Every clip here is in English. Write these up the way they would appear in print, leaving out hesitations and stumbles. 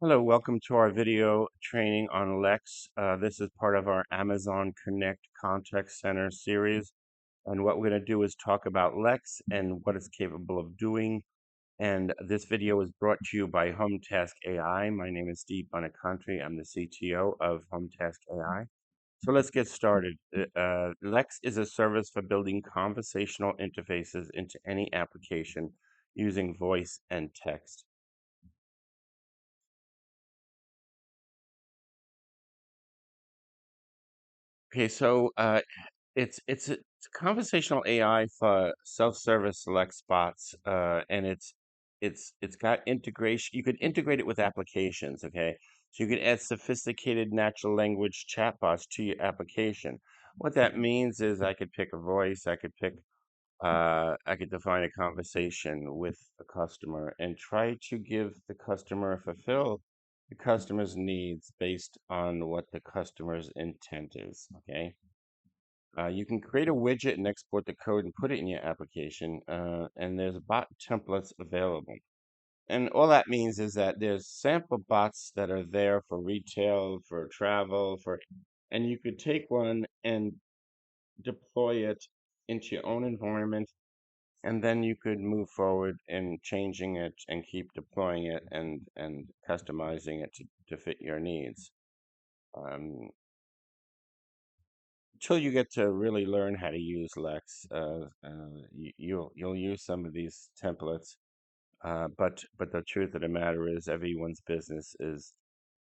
Hello, welcome to our video training on Lex. This is part of our Amazon Connect Contact Center series. And what we're going to do is talk about Lex and what it's capable of doing. And this video is brought to you by HomeTask AI. My name is Steve Bonacantri. I'm the CTO of HomeTask AI. So let's get started. Lex is a service for building conversational interfaces into any application using voice and text. Okay, so it's conversational AI for self-service select spots, and it's got integration. You could integrate it with applications, okay? So you could add sophisticated natural language chatbots to your application. What that means is I could pick a voice, I could define a conversation with a customer and try to give the customer, fulfill the customer's needs based on what the customer's intent is, okay? You can create a widget and export the code and put it in your application, and there's bot templates available. And all that means is that there's sample bots that are there for retail, for travel, and you could take one and deploy it into your own environment, and then you could move forward in changing it and keep deploying it and customizing it to fit your needs. Um, Until you get to really learn how to use Lex, you'll use some of these templates. But the truth of the matter is, everyone's business is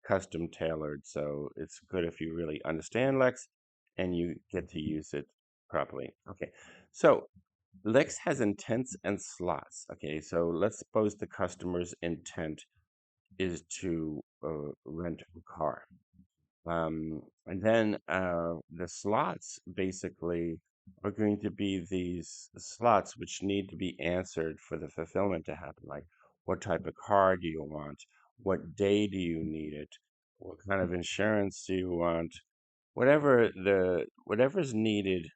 custom tailored. So it's good if you really understand Lex and you get to use it properly. Okay, so Lex has intents and slots. Okay, so let's suppose the customer's intent is to rent a car. And then the slots basically are going to be these slots which need to be answered for the fulfillment to happen. Like, what type of car do you want? What day do you need it? What kind of insurance do you want? Whatever's needed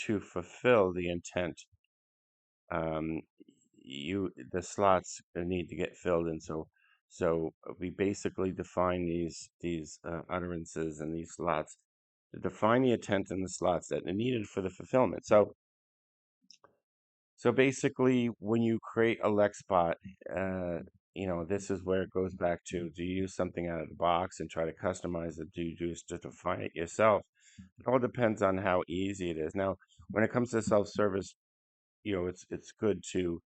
to fulfill the intent, um, the slots need to get filled in. So we basically define these utterances and these slots to define the intent and the slots that are needed for the fulfillment. So basically, when you create a Lexbot, uh, this is where it goes back to: do you use something out of the box and try to customize it? Do you just define it yourself? It all depends on how easy it is. Now, when it comes to self-service, it's good to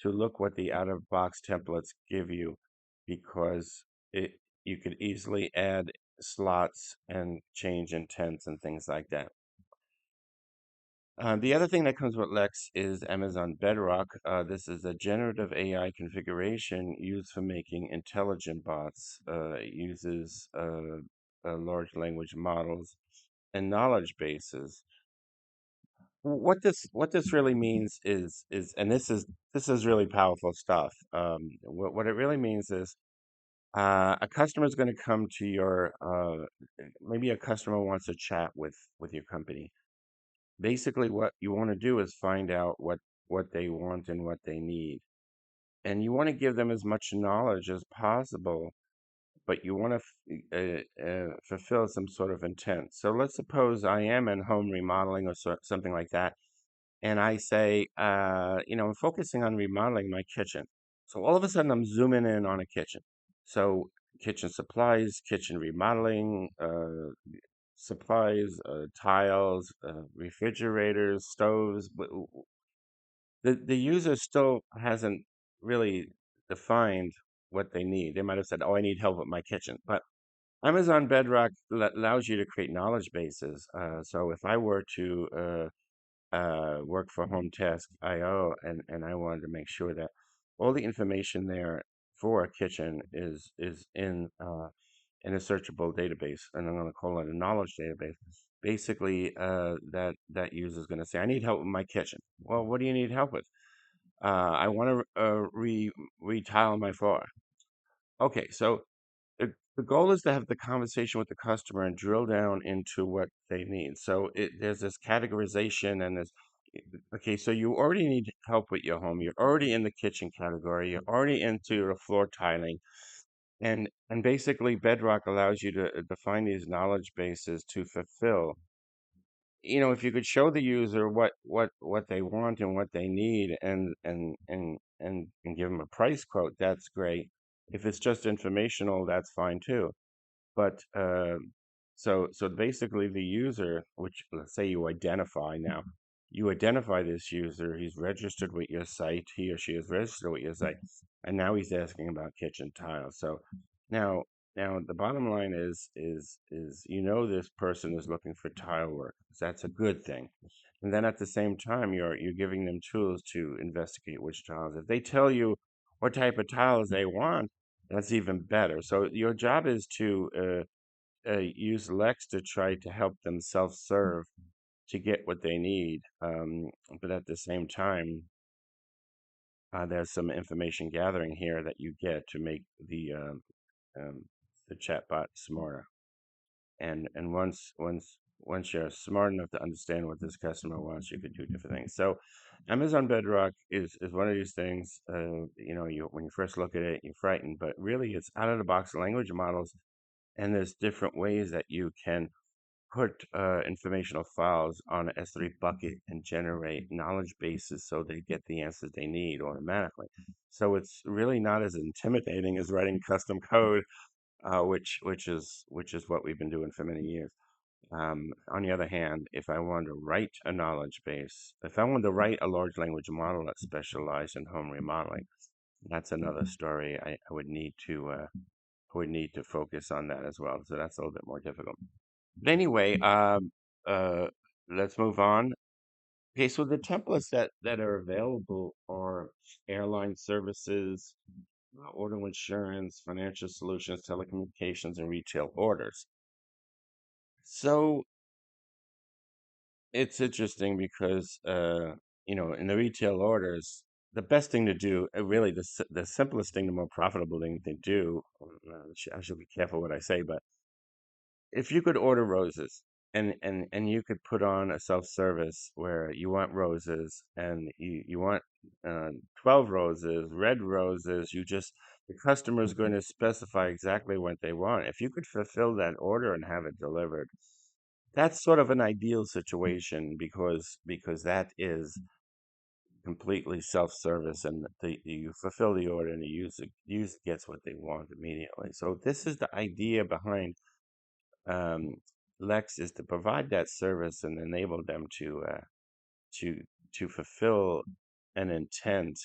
look what the out-of-box templates give you, because it you could easily add slots and change intents and things like that. The other thing that comes with Lex is Amazon Bedrock. This is a generative AI configuration used for making intelligent bots. It uses large language models and knowledge bases. What this really means is and this is really powerful stuff. What it really means is a customer is going to come to your maybe a customer wants to chat with your company. Basically, what you want to do is find out what they want and what they need, and you want to give them as much knowledge as possible, but you want to fulfill some sort of intent. So let's suppose I am in home remodeling or something like that, and I say, I'm focusing on remodeling my kitchen. So all of a sudden, I'm zooming in on a kitchen. So kitchen supplies, kitchen remodeling, supplies, tiles, refrigerators, stoves. But the user still hasn't really defined what they need. They might have said, "Oh, I need help with my kitchen," but Amazon Bedrock allows you to create knowledge bases. So if I were to work for Home Task IO, and I wanted to make sure that all the information there for a kitchen is in a searchable database, and I'm going to call it a knowledge database. Basically, that user is going to say, "I need help with my kitchen." Well, what do you need help with? I want to retile my floor. Okay, so the goal is to have the conversation with the customer and drill down into what they need. So there's this categorization and this. Okay, so you already need help with your home. You're already in the kitchen category. You're already into your floor tiling. And basically Bedrock allows you to define these knowledge bases to fulfill. If you could show the user what they want and what they need, and give them a price quote, that's great. If it's just informational, that's fine too. But so basically the user, which let's say you identify now, you identify this user, he's registered with your site, he or she is registered with your site, and now he's asking about kitchen tiles. So now now the bottom line is this person is looking for tile work. So that's a good thing. And then at the same time you're giving them tools to investigate which tiles. If they tell you what type of tiles they want, that's even better. So your job is to use Lex to try to help them self-serve to get what they need. But at the same time, there's some information gathering here that you get to make um, the chatbot smarter. And once you're smart enough to understand what this customer wants, you could do different things. So Amazon Bedrock is one of these things. You when you first look at it, you're frightened, but really it's out of the box language models, and there's different ways that you can put informational files on an S3 bucket and generate knowledge bases so they get the answers they need automatically. So it's really not as intimidating as writing custom code, which is what we've been doing for many years. On the other hand, if I wanted to write a knowledge base, if I wanted to write a large language model that specialized in home remodeling, that's another story. I would need to focus on that as well. So that's a little bit more difficult. But anyway, uh, let's move on. Okay, so the templates that are available are airline services, auto insurance, financial solutions, telecommunications, and retail orders. So it's interesting because in the retail orders, the best thing to do, really the simplest thing, the more profitable thing to do. I should be careful what I say, but if you could order roses and you could put on a self-service where you want roses and you want 12 roses, red roses, the customer is going to specify exactly what they want. If you could fulfill that order and have it delivered, that's sort of an ideal situation because that is completely self-service, and you fulfill the order and the user gets what they want immediately. So this is the idea behind um, Lex, is to provide that service and enable them to to fulfill an intent.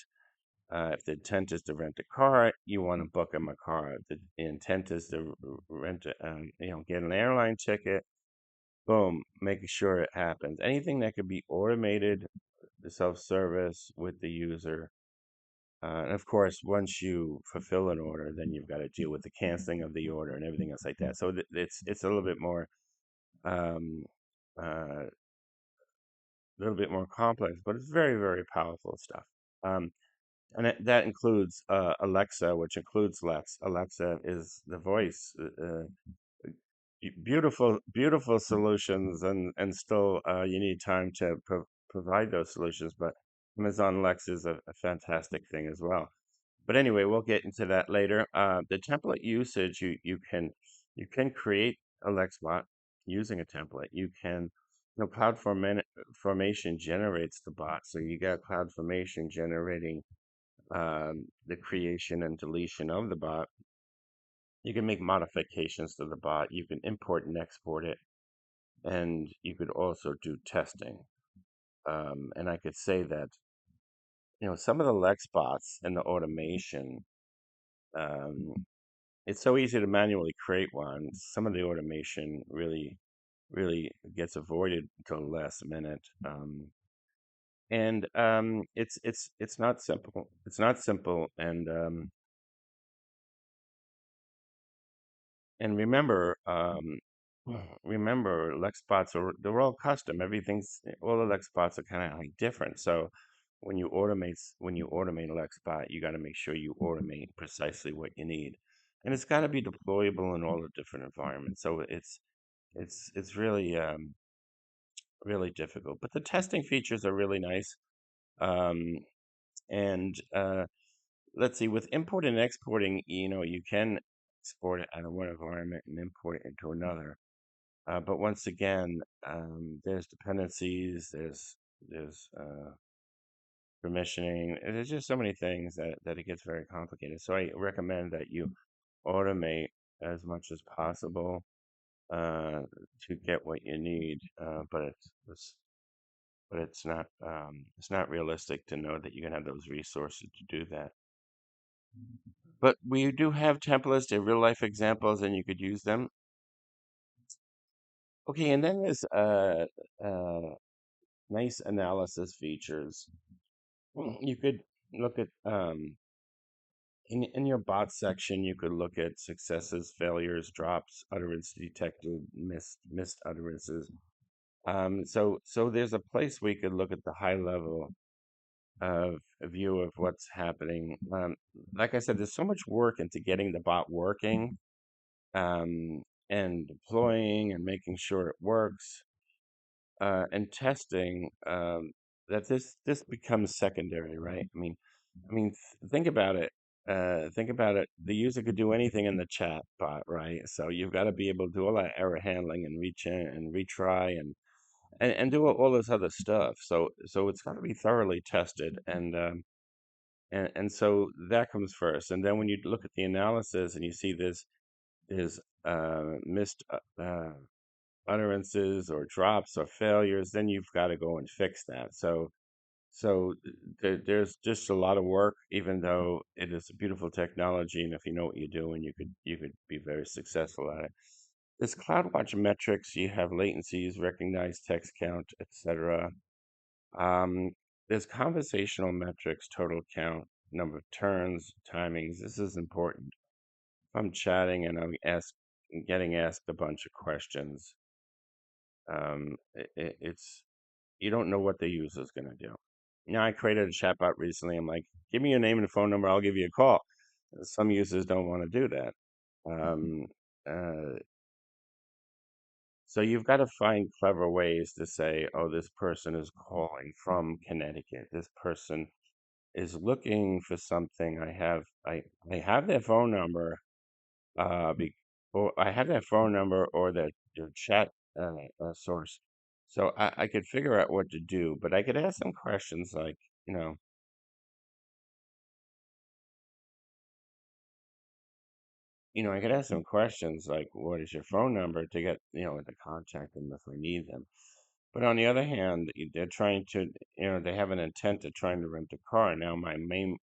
If the intent is to rent a car, you want to book them a car. If the intent is to rent, get an airline ticket. Boom, making sure it happens. Anything that could be automated, the self-service with the user. And of course, once you fulfill an order, then you've got to deal with the canceling of the order and everything else like that. So it's a um, uh, little bit more complex, but it's very, very powerful stuff. Um, and that includes Alexa, which includes Lex. Alexa is the voice. Beautiful, beautiful solutions, and still you need time to provide those solutions. But Amazon Lex is a fantastic thing as well. But anyway, we'll get into that later. The template usage, you can create a Lexbot using a template. CloudFormation generates the bot, so you got CloudFormation generating the creation and deletion of the bot. You can make modifications to the bot. You can import and export it, and you could also do testing. And I could say that some of the Lexbots and the automation. Um, It's so easy to manually create one. Some of the automation really gets avoided until the last minute. And it's not simple. It's not simple. And remember, Lexbots they're all custom. All the Lexbots are kind of like different. So when you automate a Lexbot, you got to make sure you automate precisely what you need, and it's got to be deployable in all the different environments. So it's really difficult, but the testing features are really nice. Um, and let's see, with import and exporting, you can. export it out of one environment and import it into another. But once again, there's dependencies, there's permissioning. There's just so many things that it gets very complicated. So I recommend that you automate as much as possible uh, to get what you need. But it's not realistic to know that you can have those resources to do that. But we do have templates, they're real life examples, and you could use them. Okay, and then there's uh, nice analysis features. You could look at in your bot section, you could look at successes, failures, drops, utterance detected, missed utterances. So there's a place where you could look at the high level of a view of what's happening. Like I said, there's so much work into getting the bot working, um, and deploying and making sure it works, and testing, that this becomes secondary, right? Think about it. Think about it. The user could do anything in the chat bot, right? So you've got to be able to do all that error handling and reach in and retry and do all this other stuff. So it's got to be thoroughly tested, and so that comes first. And then when you look at the analysis and you see there's missed utterances or drops or failures, then you've got to go and fix that. So there's just a lot of work, even though it is a beautiful technology, and if you know what you're doing, you could be very successful at it. There's CloudWatch metrics. You have latencies, recognized text count, etc. Um, there's conversational metrics, total count, number of turns, timings. This is important. If I'm chatting and getting asked a bunch of questions, it's you don't know what the user is going to do. Now, I created a chatbot recently. I'm like, give me your name and phone number. I'll give you a call. Some users don't want to do that. Um, uh, so you've got to find clever ways to say, oh, this person is calling from Connecticut. This person is looking for something. I have their phone number. Or I have that phone number or their chat source, so I could figure out what to do. But I could ask them questions like, you know, I could ask them questions like, "What is your phone number?" to get, to contact them if we need them. But on the other hand, they're trying to, they have an intent to trying to rent a car. Now, my main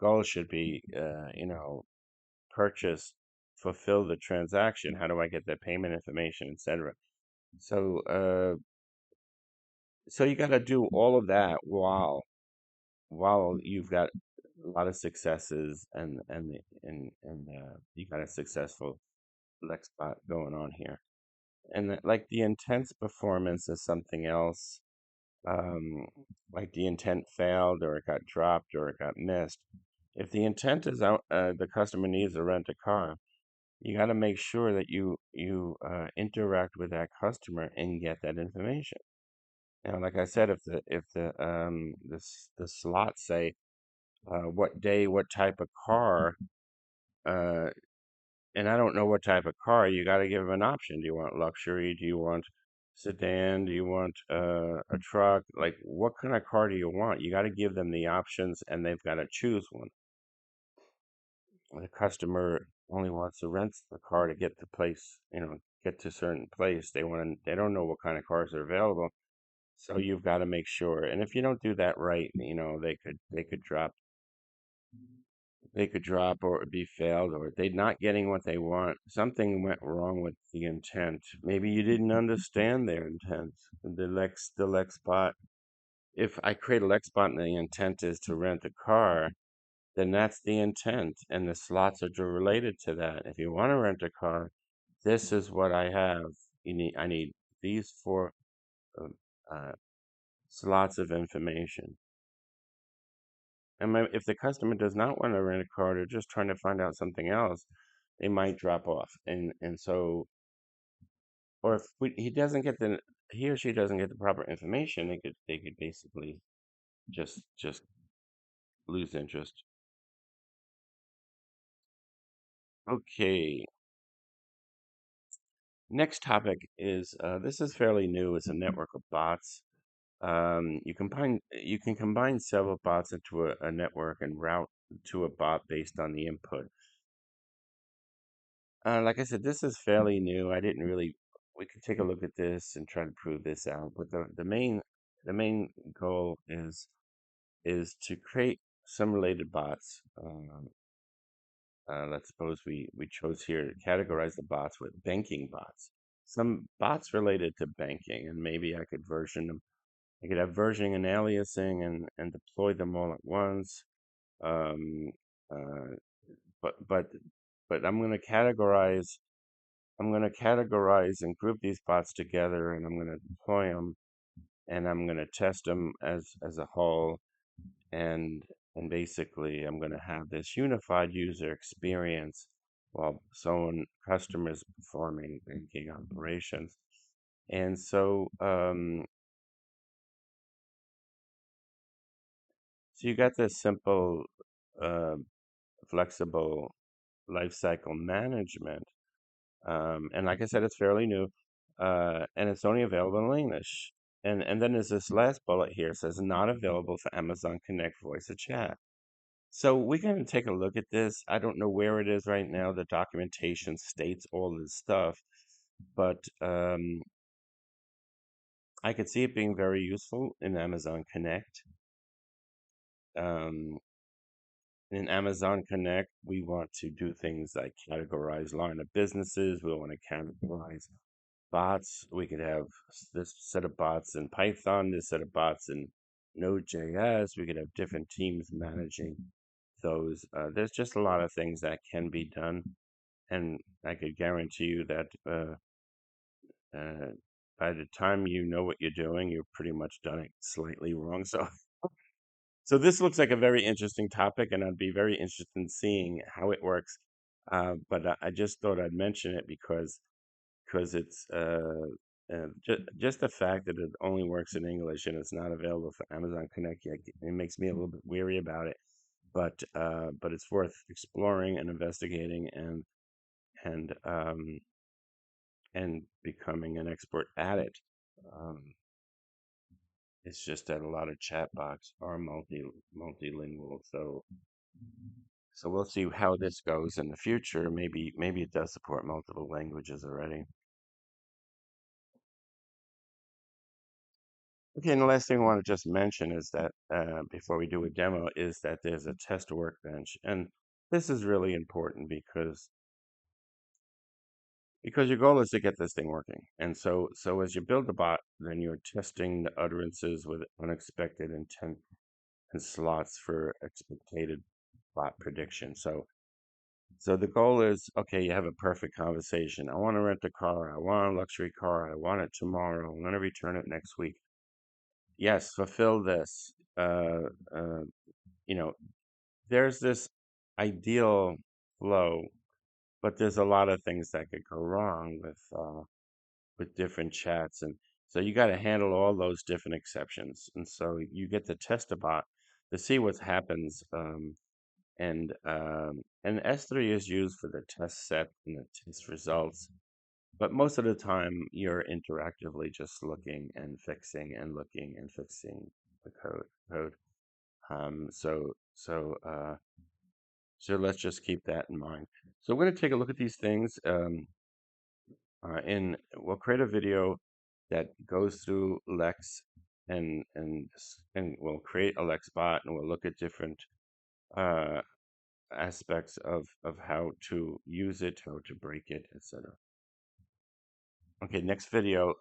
goal should be, purchase, fulfill the transaction. How do I get their payment information, etc. So, so you got to do all of that while you've got a lot of successes and you got a successful Lexbot going on here. And like the intense performance is something else. Um, like the intent failed or it got dropped or it got missed. If the intent is out, the customer needs to rent a car, you got to make sure that you interact with that customer and get that information. Now, like I said, if the slots say what day, what type of car, uh, and I don't know what type of car, you got to give them an option. Do you want luxury? Do you want sedan? Do you want a truck? Like, what kind of car do you want? You got to give them the options, and they've got to choose one. The customer only wants to rent the car to get to place, get to a certain place. They don't know what kind of cars are available. So you've got to make sure. And if you don't do that right, they could drop or be failed or they're not getting what they want. Something went wrong with the intent. Maybe you didn't understand their intent. The Lex bot. If I create a Lex bot and the intent is to rent a car, then that's the intent, and the slots are related to that. If you want to rent a car, this is what I have. I need these four uh, uh, slots of information. And if the customer does not want to rent a car, they're just trying to find out something else, they might drop off. And so, or if he or she doesn't get the proper information, they could basically just lose interest. Okay, next topic is this is fairly new. It's a network of bots. You can combine several bots into a network and route to a bot based on the input. Like I said, this is fairly new. I didn't really. We could take a look at this and try to prove this out. But the main goal is to create some related bots. Let's suppose we chose here to categorize the bots with banking bots. Some bots related to banking, and maybe I could version them. I could have versioning and aliasing and deploy them all at once. Um, uh, but but but I'm going to categorize and group these bots together, and I'm going to deploy them, and I'm going to test them as a whole, and and basically I'm going to have this unified user experience while someone customers performing banking operations. And so you got this simple, uh, flexible lifecycle management. And like I said, it's fairly new, and it's only available in English. And then there's this last bullet here, it says not available for Amazon Connect voice or chat. So we're going to take a look at this. I don't know where it is right now. The documentation states all this stuff, but I could see it being very useful in Amazon Connect. Um, in Amazon Connect, we want to do things like categorize line of businesses. We want to categorize bots. We could have this set of bots in Python, this set of bots in Node.js. We could have different teams managing those. There's just a lot of things that can be done, and I could guarantee you that uh, by the time you know what you're doing, you've pretty much done it slightly wrong. So this looks like a very interesting topic, and I'd be very interested in seeing how it works. But I just thought I'd mention it because it's just the fact that it only works in English and it's not available for Amazon Connect yet. It makes me a little bit weary about it, but it's worth exploring and investigating and um, and becoming an expert at it. Um, it's just that a lot of chatbots are multilingual, so we'll see how this goes in the future. Maybe it does support multiple languages already. Okay, and the last thing I want to just mention is that before we do a demo, is that there's a test workbench, and this is really important because your goal is to get this thing working. And so as you build the bot, then you're testing the utterances with unexpected intent and slots for expected bot prediction. So the goal is, okay, you have a perfect conversation. I want to rent a car. I want a luxury car. I want it tomorrow. I'm going to return it next week. Yes, fulfill this. Uh, you know, there's this ideal flow, but there's a lot of things that could go wrong with different chats, and so you got to handle all those different exceptions. And so you get to test a bot to see what happens. And S3 is used for the test set and the test results. But most of the time, you're interactively just looking and fixing and looking and fixing the code. Um, so so uh, so let's just keep that in mind. So we're going to take a look at these things. And we'll create a video that goes through Lex and we'll create a Lex bot and we'll look at different uh, aspects of how to use it, how to break it, etc. Okay, next video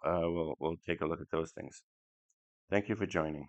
we'll take a look at those things. Thank you for joining.